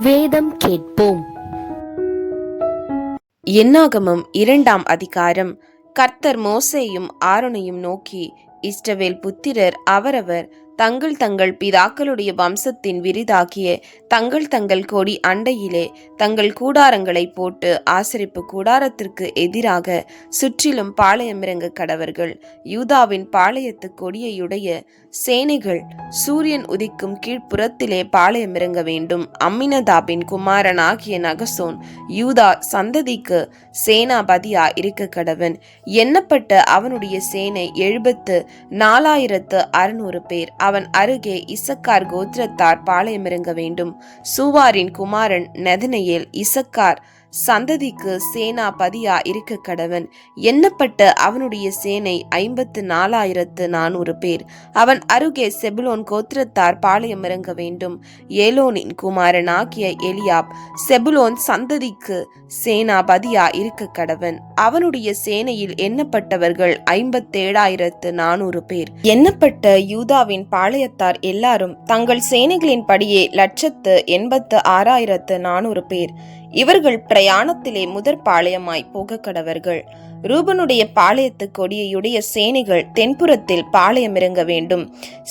வேதம் கேட்போம். என்னாகமம் 2ஆம் அதிகாரம். கர்த்தர் மோசேயும் ஆரோனையும் நோக்கி, இஸ்ரவேல் புத்திரர் அவரவர் தங்கள் தங்கள் பிதாக்களுடைய வம்சத்தின் விரிதாகிய தங்கள் தங்கள் கொடி அண்டையிலே தங்கள் கூடாரங்களை போட்டு ஆசரிப்பு கூடாரத்திற்கு எதிராக சுற்றிலும் பாளையமிறங்க கடவர்கள். யூதாவின் பாளையத்து கொடியையுடைய சேனைகள் சூரியன் உதிக்கும் கீழ்ப்புறத்திலே பாளையமிறங்க வேண்டும். அம்மினதாபின் குமாரனாகிய நகசோன் யூதா சந்ததிக்கு சேனாபதியா இருக்க கடவன். எண்ணப்பட்ட அவனுடைய சேனை 74,600 பேர். அவன் அருகே இசக்கார் கோத்திரத்தார் பாளையமிறங்க வேண்டும். சூவாரின் குமாரன் நெதனெயேல் இசக்கார் சந்ததிக்கு சேனாபதியா இருக்க கடவன். எண்ணப்பட்ட அவனுடைய சேனை 54,400 பேர். அவன் அருகே செபுலோன் கோத்திரத்தார் பாளையமிறங்க வேண்டும். ஏலோனின் குமாரனாகிய எலியாப் செபுலோன் சந்ததிக்கு சேனாபதியா இருக்க கடவன். அவனுடைய சேனையில் எண்ணப்பட்டவர்கள் 57,400 பேர். எண்ணப்பட்ட யூதாவின் பாளையத்தார் எல்லாரும் தங்கள் சேனைகளின் படியே 186,400 பேர். இவர்கள் பிரயாணத்திலே முதற் பாளையமாய் போக கடவர்கள். ரூபனுடைய பாளையத்து கொடியையுடைய சேனைகள் தென்புறத்தில் பாளையமிறங்க வேண்டும்.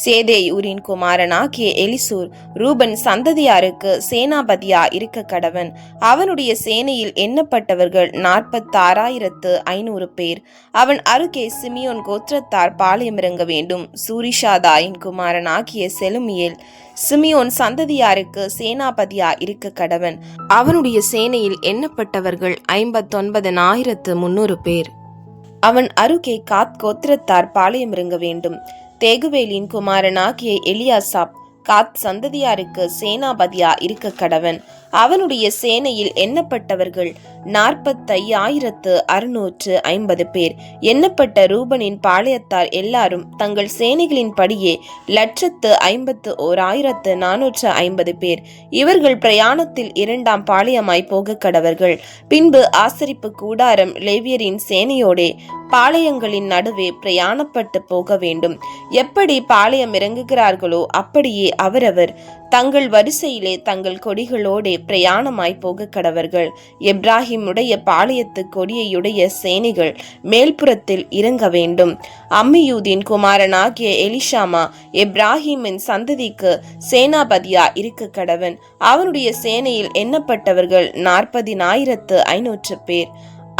சேதேயூரின் குமாரனாகிய எலிசூர் ரூபன் சந்ததியாருக்கு சேனாபதியா இருக்க கடவன். அவனுடைய சேனையில் எண்ணப்பட்டவர்கள் 46,500 பேர். அவன் அருகே சிமியோன் கோத்திரத்தார் பாளையமிறங்க வேண்டும். சூரிஷாதாயின் குமாரனாகிய செலுமியேல் சிமியோன் சந்ததியாருக்கு சேனாபதியா இருக்க கடவன். அவனுடைய சேனையில் எண்ணப்பட்டவர்கள் 59,300 பேர். அவன் அருகே காத் கோத்திரத்தார் பாளையமிறங்க வேண்டும். தேகுவேலின் குமாரனாகிய எலியாசாப் காத் சந்ததியாருக்கு சேனாபதியா இருக்க கடவன். அவனுடைய சேனையில் எண்ணப்பட்டவர்கள் 45,650 பேர். எண்ணப்பட்ட ரூபனின் பாளையத்தார் எல்லாரும் தங்கள் சேனைகளின் படியே 151,450 பேர். இவர்கள் பிரயாணத்தில் 2ஆம் பாளையமாய் போக கடவர்கள். பின்பு ஆசரிப்பு கூடாரம் லேவியரின் சேனையோடே பாளையங்களின் நடுவே பிரயாணப்பட்டு போக வேண்டும். எப்படி பாளையம் இறங்குகிறார்களோ அப்படியே அவரவர் தங்கள் வரிசையிலே தங்கள் கொடிகளோடே பிரயாணமாய் போக கடவர்கள். எப்ராஹிமுடைய பாளையத்து கொடியையுடைய சேனைகள் மேல்புறத்தில் இறங்க வேண்டும். அம்மியூதின் குமாரனாகிய எலிஷாமா எப்ராஹிமின் சந்ததிக்கு சேனாபதியா இருக்க கடவன். அவனுடைய சேனையில் எண்ணப்பட்டவர்கள் 40,500 பேர்.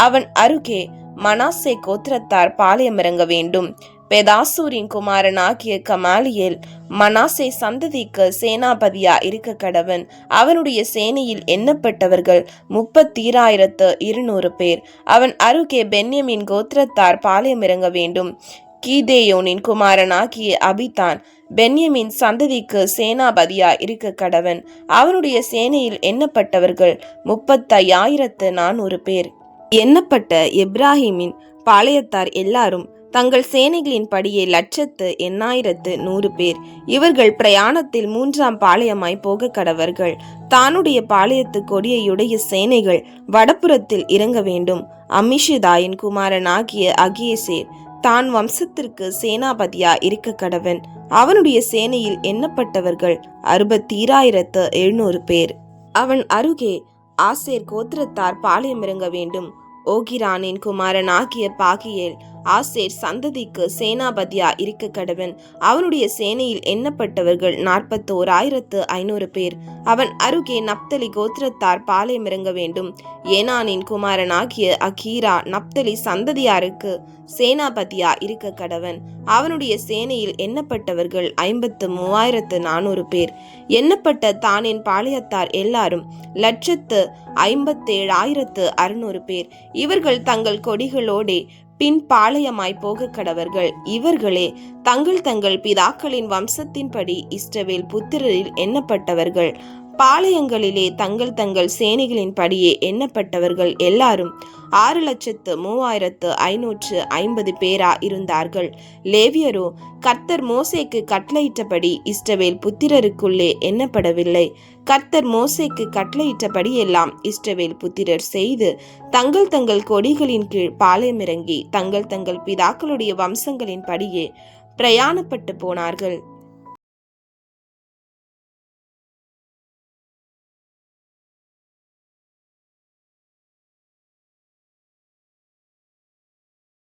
அவன் அருகே மனாசே கோத்திரத்தார் பாளையமிறங்க வேண்டும். பெதாசூரின் குமாரனாகிய கமாலியேல் மனாசே சந்ததிக்கு சேனாபதியா இருக்க கடவன். அவனுடைய சேனையில் எண்ணப்பட்டவர்கள் 30,200 பேர். அவன் அருகே பென்யமின் கோத்திரத்தார் பாளையமிறங்க வேண்டும். கீதேயோனின் குமாரனாகிய அபிதான் பென்யமின் சந்ததிக்கு சேனாபதியா இருக்க கடவன். அவனுடைய சேனையில் எண்ணப்பட்டவர்கள் 35,400 பேர். எண்ணப்பட்ட எப்ராஹிமின் பாளையத்தார் எல்லாரும் தங்கள் சேனைகளின் படியே 108,100 பேர். இவர்கள் பிரயாணத்தில் 3ஆம் பாளையமாய் போக கடவர்கள். தானுடைய பாளையத்து கொடியையுடைய சேனைகள் வடபுறத்தில் இறங்க வேண்டும். அம்மிஷதாயின் குமாரனாகிய அகியேசேர் தான் வம்சத்திற்கு சேனாபதியா இருக்க கடவன். அவனுடைய சேனையில் எண்ணப்பட்டவர்கள் 62,700 பேர். அவன் அருகே ஆசேர் கோத்திரத்தார் பாளையமிறங்க வேண்டும். ஓகிரானின் குமாரனாகிய பாகியேல் ஆசேர் சந்ததிக்கு சேனாபதியா இருக்க கடவன். அவனுடைய சேனையில் எண்ணப்பட்டவர்கள் 41,500 பேர். அவன் அருகே நப்தலி கோத்திரத்தார் பாளையமிறங்க வேண்டும். ஏனானின் குமாரனாகிய அகீரா நப்தலி சந்ததியாருக்கு சேனாபதியா இருக்க கடவன். அவனுடைய சேனையில் எண்ணப்பட்டவர்கள் 53,400 பேர். எண்ணப்பட்ட தானின் பாளையத்தார் எல்லாரும் 157,600 பேர். இவர்கள் தங்கள் கொடிகளோடே பின் பாளையமாய் போக கடவர்கள். இவர்களே தங்கள் தங்கள் பிதாக்களின் வம்சத்தின்படி இஸ்ரவேல் புத்திரரில் எண்ணப்பட்டவர்கள். பாளையங்களிலே தங்கள் தங்கள் சேனைகளின் படியே எண்ணப்பட்டவர்கள் எல்லாரும் 6,03,550 பேரா இருந்தார்கள். லேவியரோ கர்த்தர் மோசேக்கு கட்டளையிட்டபடி இஸ்ரவேல் புத்திரருக்குள்ளே எண்ணப்படவில்லை. கர்த்தர் மோசேக்கு கட்டளையிட்டபடி எல்லாம் இஸ்ரவேல் புத்திரர் செய்து தங்கள் தங்கள் கொடிகளின் கீழ் பாளையமிறங்கி தங்கள் தங்கள் பிதாக்களுடைய வம்சங்களின் படியே பிரயாணப்பட்டு போனார்கள்.